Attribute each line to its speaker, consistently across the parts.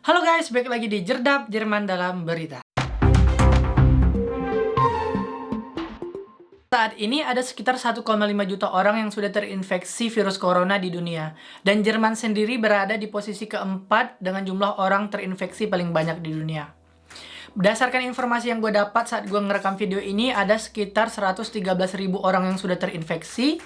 Speaker 1: Halo guys, balik lagi di Jerdap Jerman dalam Berita. Saat ini ada sekitar 1,5 juta orang yang sudah terinfeksi virus corona di dunia. Dan Jerman sendiri berada di posisi keempat dengan jumlah orang terinfeksi paling banyak di dunia. Berdasarkan informasi yang gue dapat saat gue ngerekam video ini, ada sekitar 113.000 orang yang sudah terinfeksi.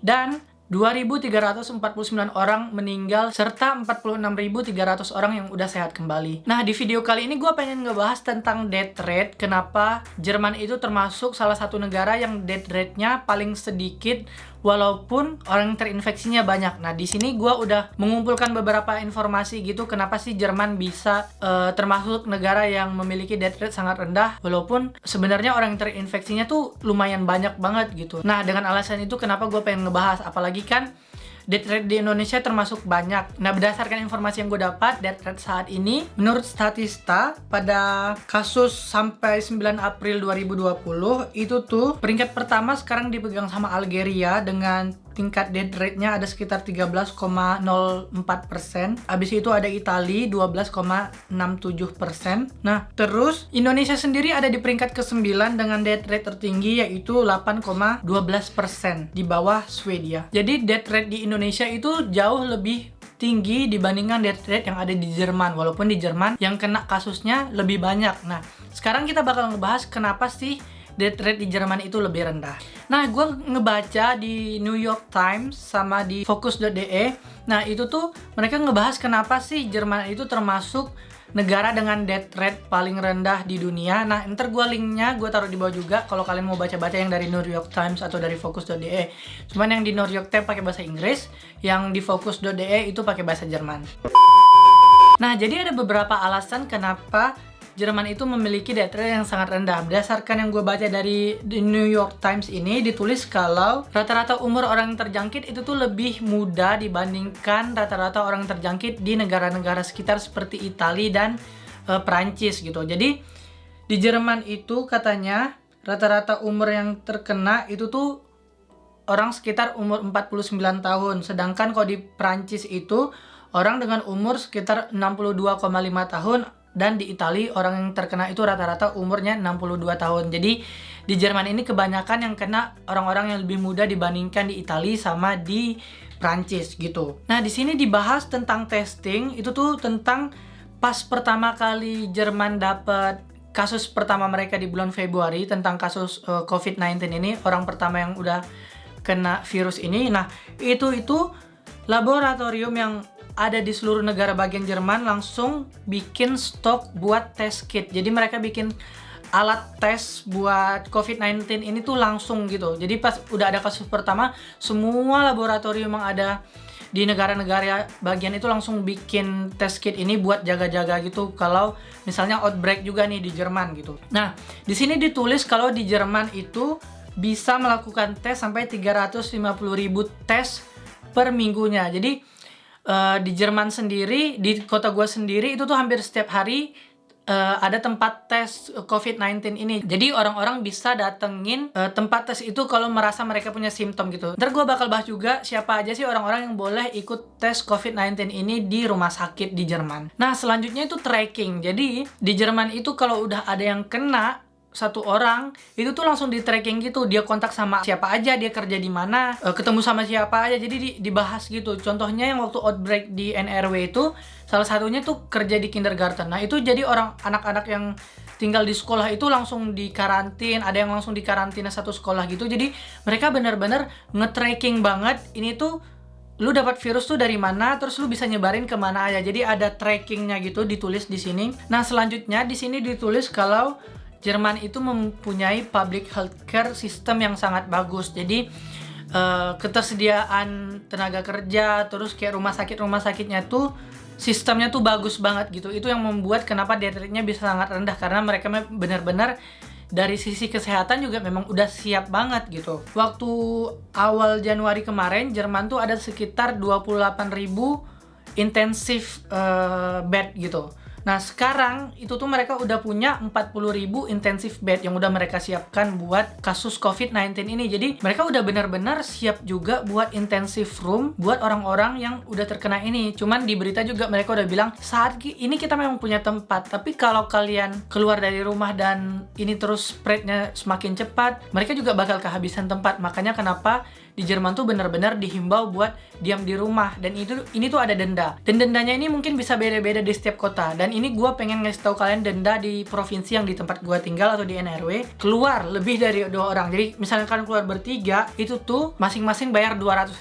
Speaker 1: Dan 2.349 orang meninggal, serta 46.300 orang yang udah sehat kembali. Nah, di video kali ini gue pengen ngebahas tentang death rate. Kenapa Jerman itu termasuk salah satu negara yang death rate-nya paling sedikit, walaupun orang terinfeksinya banyak. Nah, di sini gue udah mengumpulkan beberapa informasi gitu, kenapa sih Jerman bisa termasuk negara yang memiliki death rate sangat rendah, walaupun sebenarnya orang yang terinfeksinya tuh lumayan banyak banget gitu. Nah, dengan alasan itu kenapa gue pengen ngebahas, apalagi kan death rate di Indonesia termasuk banyak. Nah, berdasarkan informasi yang gue dapat, death rate saat ini menurut Statista pada kasus sampai 9 April 2020 itu tuh peringkat pertama sekarang dipegang sama Algeria dengan tingkat death rate-nya ada sekitar 13,04%. Abis itu ada Italia 12,67%. Nah, terus Indonesia sendiri ada di peringkat ke-9 dengan death rate tertinggi yaitu 8,12% di bawah Swedia. Jadi death rate di Indonesia itu jauh lebih tinggi dibandingkan death rate yang ada di Jerman, walaupun di Jerman yang kena kasusnya lebih banyak. Nah, sekarang kita bakal ngebahas kenapa sih death rate di Jerman itu lebih rendah. Nah, gue ngebaca di New York Times sama di Focus.de. Nah, itu tuh mereka ngebahas kenapa sih Jerman itu termasuk negara dengan death rate paling rendah di dunia. Nah, ntar gue linknya gue taruh di bawah juga kalau kalian mau baca-baca yang dari New York Times atau dari Focus.de. Cuman yang di New York Times pakai bahasa Inggris, yang di Focus.de itu pakai bahasa Jerman. Nah, jadi ada beberapa alasan kenapa Jerman itu memiliki death rate yang sangat rendah. Berdasarkan yang gue baca dari The New York Times ini, ditulis kalau rata-rata umur orang yang terjangkit itu tuh lebih muda dibandingkan rata-rata orang yang terjangkit di negara-negara sekitar seperti Italia dan Perancis gitu. Jadi di Jerman itu katanya rata-rata umur yang terkena itu tuh orang sekitar umur 49 tahun. Sedangkan kalau di Perancis itu orang dengan umur sekitar 62,5 tahun. Dan di Italia orang yang terkena itu rata-rata umurnya 62 tahun. Jadi di Jerman ini kebanyakan yang kena orang-orang yang lebih muda dibandingkan di Italia sama di Prancis gitu. Nah, di sini dibahas tentang testing, itu tuh tentang pas pertama kali Jerman dapat kasus pertama mereka di bulan Februari tentang kasus COVID-19 ini, orang pertama yang udah kena virus ini. Nah, itu laboratorium yang ada di seluruh negara bagian Jerman langsung bikin stok buat test kit. Jadi mereka bikin alat tes buat COVID-19 ini tuh langsung gitu. Jadi pas udah ada kasus pertama, semua laboratorium yang ada di negara-negara bagian itu langsung bikin test kit ini buat jaga-jaga gitu kalau misalnya outbreak juga nih di Jerman gitu. Nah, di sini ditulis kalau di Jerman itu bisa melakukan tes sampai 350.000 tes per minggunya. Jadi di Jerman sendiri, di kota gue sendiri itu tuh hampir setiap hari ada tempat tes COVID-19 ini. Jadi orang-orang bisa datengin tempat tes itu kalau merasa mereka punya simptom gitu. Ntar gue bakal bahas juga siapa aja sih orang-orang yang boleh ikut tes COVID-19 ini di rumah sakit di Jerman. Nah, selanjutnya itu tracking. Jadi di Jerman itu kalau udah ada yang kena satu orang, itu tuh langsung di tracking gitu. Dia kontak sama siapa aja, dia kerja di mana, ketemu sama siapa aja. Jadi dibahas gitu. Contohnya yang waktu outbreak di NRW itu, salah satunya tuh kerja di kindergarten. Nah, itu jadi anak-anak yang tinggal di sekolah itu langsung dikarantin. Ada yang langsung dikarantina satu sekolah gitu. Jadi mereka benar-benar nge-tracking banget. Ini tuh lu dapat virus tuh dari mana, terus lu bisa nyebarin kemana aja. Jadi ada trackingnya gitu, ditulis di sini. Nah, selanjutnya di sini ditulis kalau Jerman itu mempunyai public healthcare system yang sangat bagus. Jadi ketersediaan tenaga kerja, terus kayak rumah sakitnya tuh sistemnya tuh bagus banget gitu. Itu yang membuat kenapa death rate-nya bisa sangat rendah, karena mereka benar-benar dari sisi kesehatan juga memang udah siap banget gitu. Waktu awal Januari kemarin, Jerman tuh ada sekitar 28.000 intensif bed gitu. Nah, sekarang itu tuh mereka udah punya 40.000 intensive bed yang udah mereka siapkan buat kasus COVID-19 ini. Jadi, mereka udah benar-benar siap juga buat intensive room buat orang-orang yang udah terkena ini. Cuman di berita juga mereka udah bilang, saat ini kita memang punya tempat, tapi kalau kalian keluar dari rumah dan ini terus spreadnya semakin cepat, mereka juga bakal kehabisan tempat. Makanya kenapa di Jerman tuh benar-benar dihimbau buat diam di rumah, dan ini tuh ada denda. Dan dendanya ini mungkin bisa beda-beda di setiap kota. Dan ini gue pengen ngasih tahu kalian denda di provinsi yang di tempat gue tinggal atau di NRW, keluar lebih dari 2 orang. Jadi misalnya kalian keluar bertiga, itu tuh masing-masing bayar 200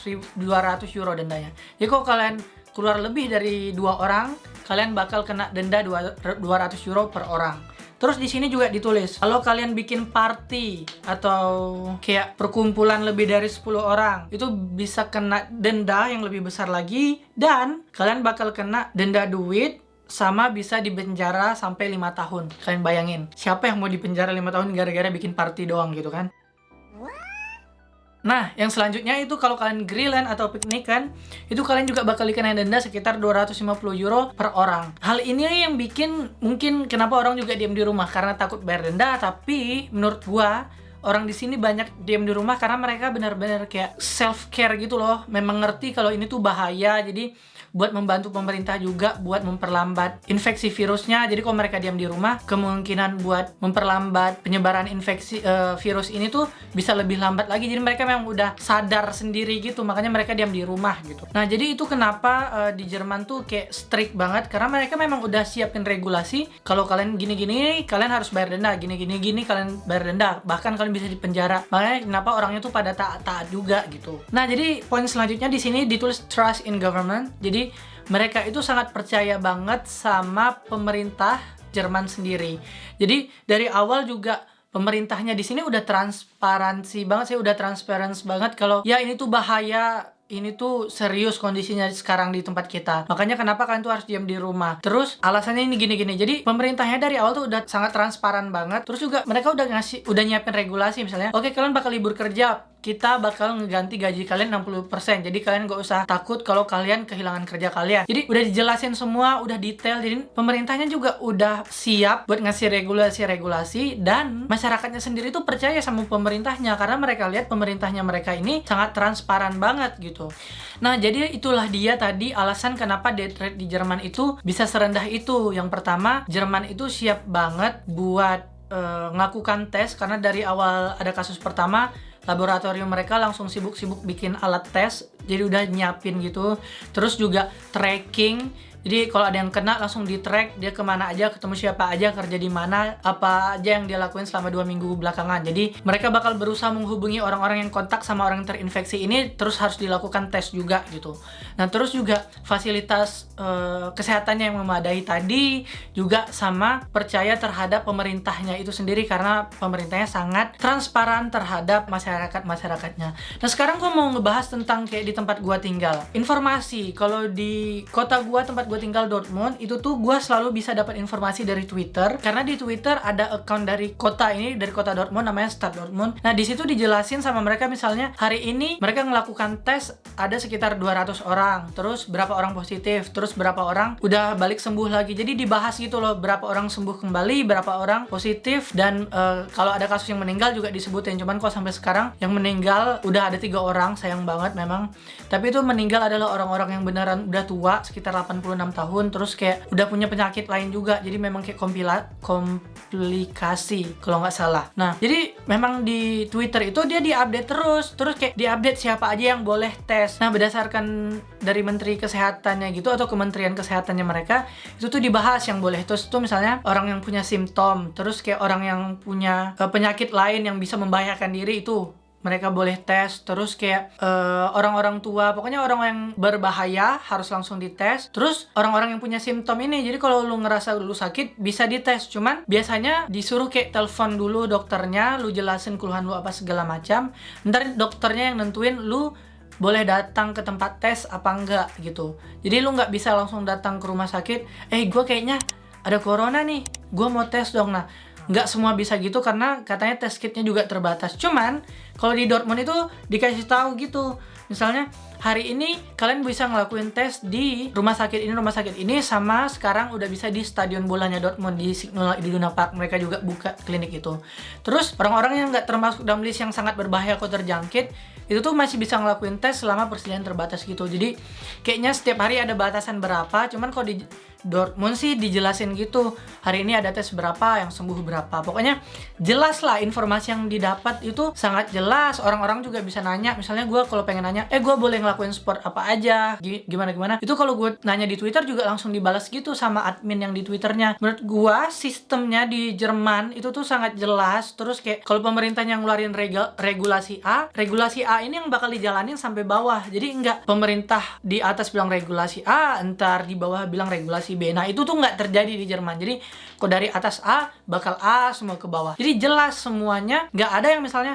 Speaker 1: euro dendanya. Jadi kalau kalian keluar lebih dari 2 orang, kalian bakal kena denda 200 euro per orang. Terus di sini juga ditulis, kalau kalian bikin party atau kayak perkumpulan lebih dari 10 orang, itu bisa kena denda yang lebih besar lagi, dan kalian bakal kena denda duit sama bisa dipenjara sampai 5 tahun. Kalian bayangin, siapa yang mau dipenjara 5 tahun gara-gara bikin party doang gitu kan? Nah, yang selanjutnya itu kalau kalian grillan atau piknikan, itu kalian juga bakal dikenain denda sekitar 250 euro per orang. Hal ini yang bikin mungkin kenapa orang juga diam di rumah, karena takut bayar denda. Tapi menurut gua, orang di sini banyak diam di rumah karena mereka benar-benar kayak self care gitu loh. Memang ngerti kalau ini tuh bahaya, jadi buat membantu pemerintah juga buat memperlambat infeksi virusnya. Jadi kalau mereka diam di rumah, kemungkinan buat memperlambat penyebaran infeksi virus ini tuh bisa lebih lambat lagi. Jadi mereka memang udah sadar sendiri gitu, makanya mereka diam di rumah gitu. Nah, jadi itu kenapa di Jerman tuh kayak strict banget, karena mereka memang udah siapin regulasi. Kalau kalian gini-gini, kalian harus bayar denda. Gini-gini, kalian bayar denda. Bahkan kalian bisa dipenjara. Makanya kenapa orangnya tuh pada taat juga gitu. Nah, jadi poin selanjutnya di sini ditulis trust in government. Jadi mereka itu sangat percaya banget sama pemerintah Jerman sendiri. Jadi dari awal juga pemerintahnya di sini udah transparansi banget sih, udah transparansi banget kalau ya ini tuh bahaya, ini tuh serius kondisinya sekarang di tempat kita. Makanya kenapa kalian tuh harus diam di rumah. Terus alasannya ini gini-gini. Jadi pemerintahnya dari awal tuh udah sangat transparan banget. Terus juga mereka udah nyiapin regulasi, misalnya, oke, kalian bakal libur kerja, kita bakal ngeganti gaji kalian 60%. Jadi kalian gak usah takut kalau kalian kehilangan kerja kalian. Jadi udah dijelasin semua, udah detail. Jadi pemerintahnya juga udah siap buat ngasih regulasi-regulasi, dan masyarakatnya sendiri tuh percaya sama pemerintahnya karena mereka lihat pemerintahnya mereka ini sangat transparan banget gitu. Nah, jadi itulah dia tadi alasan kenapa death rate di Jerman itu bisa serendah itu. Yang pertama, Jerman itu siap banget buat melakukan tes, karena dari awal ada kasus pertama, laboratorium mereka langsung sibuk-sibuk bikin alat tes, jadi udah nyiapin gitu. Terus juga tracking, jadi kalau ada yang kena langsung di track dia kemana aja, ketemu siapa aja, kerja di mana, apa aja yang dia lakuin selama 2 minggu belakangan. Jadi mereka bakal berusaha menghubungi orang-orang yang kontak sama orang yang terinfeksi ini, terus harus dilakukan tes juga gitu. Nah, terus juga fasilitas kesehatannya yang memadai tadi, juga sama percaya terhadap pemerintahnya itu sendiri karena pemerintahnya sangat transparan terhadap masyarakatnya. Nah, sekarang gue mau ngebahas tentang kayak di tempat gue tinggal. Informasi kalau di kota gue, tempat gue tinggal Dortmund, itu tuh gue selalu bisa dapat informasi dari Twitter, karena di Twitter ada account dari kota ini, dari kota Dortmund, namanya Stadt Dortmund. Nah, di situ dijelasin sama mereka, misalnya hari ini mereka melakukan tes ada sekitar 200 orang, terus berapa orang positif, terus berapa orang udah balik sembuh lagi. Jadi dibahas gitu loh, berapa orang sembuh kembali, berapa orang positif, dan kalau ada kasus yang meninggal juga disebutin. Cuman kok sampai sekarang yang meninggal udah ada 3 orang, sayang banget memang. Tapi itu meninggal adalah orang-orang yang beneran udah tua, sekitar 86 tahun, terus kayak udah punya penyakit lain juga. Jadi memang kayak komplikasi kalau nggak salah. Nah, jadi memang di Twitter itu dia diupdate terus kayak diupdate siapa aja yang boleh tes. Nah, berdasarkan dari Menteri Kesehatannya gitu atau Kementerian Kesehatannya mereka, itu tuh dibahas yang boleh. Terus tuh misalnya orang yang punya simptom, terus kayak orang yang punya penyakit lain yang bisa membahayakan diri, itu mereka boleh tes. Terus kayak orang-orang tua, pokoknya orang yang berbahaya harus langsung dites. Terus orang-orang yang punya simptom ini, jadi kalau lu ngerasa lu sakit bisa dites, cuman biasanya disuruh kayak telepon dulu dokternya, lu jelasin keluhan lu apa segala macam, ntar dokternya yang nentuin lu boleh datang ke tempat tes apa enggak gitu. Jadi lu nggak bisa langsung datang ke rumah sakit, gue kayaknya ada corona nih, gue mau tes dong. Nah, nggak semua bisa gitu karena katanya test kitnya juga terbatas. Cuman Kalau di Dortmund itu dikasih tahu gitu. Misalnya hari ini kalian bisa ngelakuin tes di rumah sakit ini, sama sekarang udah bisa di stadion bolanya Dortmund di Signal Iduna Park. Mereka juga buka klinik itu. Terus orang-orang yang nggak termasuk dalam list yang sangat berbahaya kalau terjangkit itu tuh masih bisa ngelakuin tes selama persediaan terbatas gitu. Jadi kayaknya setiap hari ada batasan berapa. Cuman kalau di Dortmund sih dijelasin gitu, hari ini ada tes berapa, yang sembuh berapa. Pokoknya jelas lah, informasi yang didapat itu sangat jelas. Orang-orang juga bisa nanya, misalnya gue kalau pengen nanya, gue boleh ngelakuin sport apa aja, gimana. Itu kalau gue nanya di Twitter juga langsung dibalas gitu sama admin yang di Twitternya. Menurut gue sistemnya di Jerman itu tuh sangat jelas. Terus kayak kalau pemerintahnya ngeluarin regulasi A ini yang bakal dijalanin sampai bawah. Jadi enggak pemerintah di atas bilang regulasi A, entar di bawah bilang regulasi B. Nah itu tuh nggak terjadi di Jerman. Jadi kok dari atas A bakal A semua ke bawah. Jadi jelas semuanya. Nggak ada yang misalnya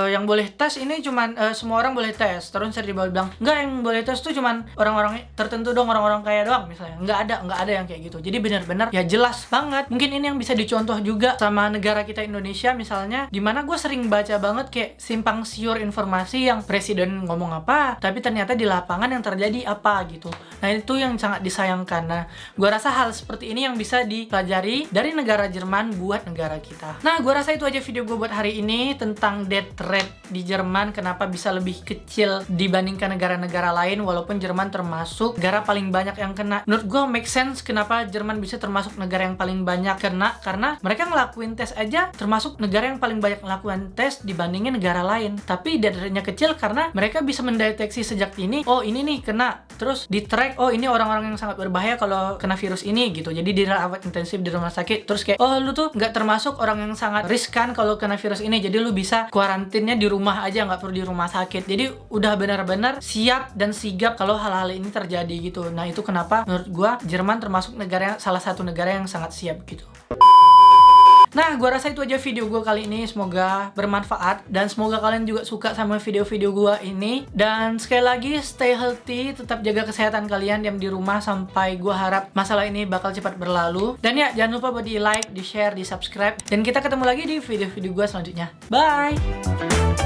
Speaker 1: yang boleh tes ini cuman semua orang boleh tes. Terus saya di bawah bilang nggak, yang boleh tes tuh cuman orang-orang tertentu dong, orang-orang kaya doang misalnya. Nggak ada yang kayak gitu. Jadi benar-benar ya jelas banget. Mungkin ini yang bisa dicontoh juga sama negara kita Indonesia misalnya, dimana gue sering baca banget kayak simpang siur informasi yang presiden ngomong apa tapi ternyata di lapangan yang terjadi apa gitu. Nah itu yang sangat disayangkan. Nah gue rasa hal seperti ini yang bisa dipelajari dari negara Jerman buat negara kita. Nah, gue rasa itu aja video gue buat hari ini tentang death rate di Jerman. Kenapa bisa lebih kecil dibandingkan negara-negara lain, walaupun Jerman termasuk negara paling banyak yang kena. Menurut gue make sense kenapa Jerman bisa termasuk negara yang paling banyak kena, karena mereka ngelakuin tes aja termasuk negara yang paling banyak ngelakuin tes dibandingin negara lain. Tapi death rate-nya kecil karena mereka bisa mendeteksi sejak dini, oh ini nih kena. Terus di track, oh ini orang-orang yang sangat berbahaya kalau kena virus ini gitu. Jadi dirawat intensif di rumah sakit. Terus kayak, oh lu tuh nggak termasuk orang yang sangat riskan kalau kena virus ini. Jadi lu bisa kuarantinnya di rumah aja, nggak perlu di rumah sakit. Jadi udah benar-benar siap dan sigap kalau hal-hal ini terjadi gitu. Nah itu kenapa menurut gua Jerman termasuk salah satu negara yang sangat siap gitu. Nah, gue rasa itu aja video gue kali ini. Semoga bermanfaat dan semoga kalian juga suka sama video-video gue ini. Dan sekali lagi, stay healthy, tetap jaga kesehatan kalian, diam di rumah sampai gue harap masalah ini bakal cepat berlalu. Dan ya, jangan lupa buat di like, di share, di subscribe. Dan kita ketemu lagi di video-video gue selanjutnya. Bye!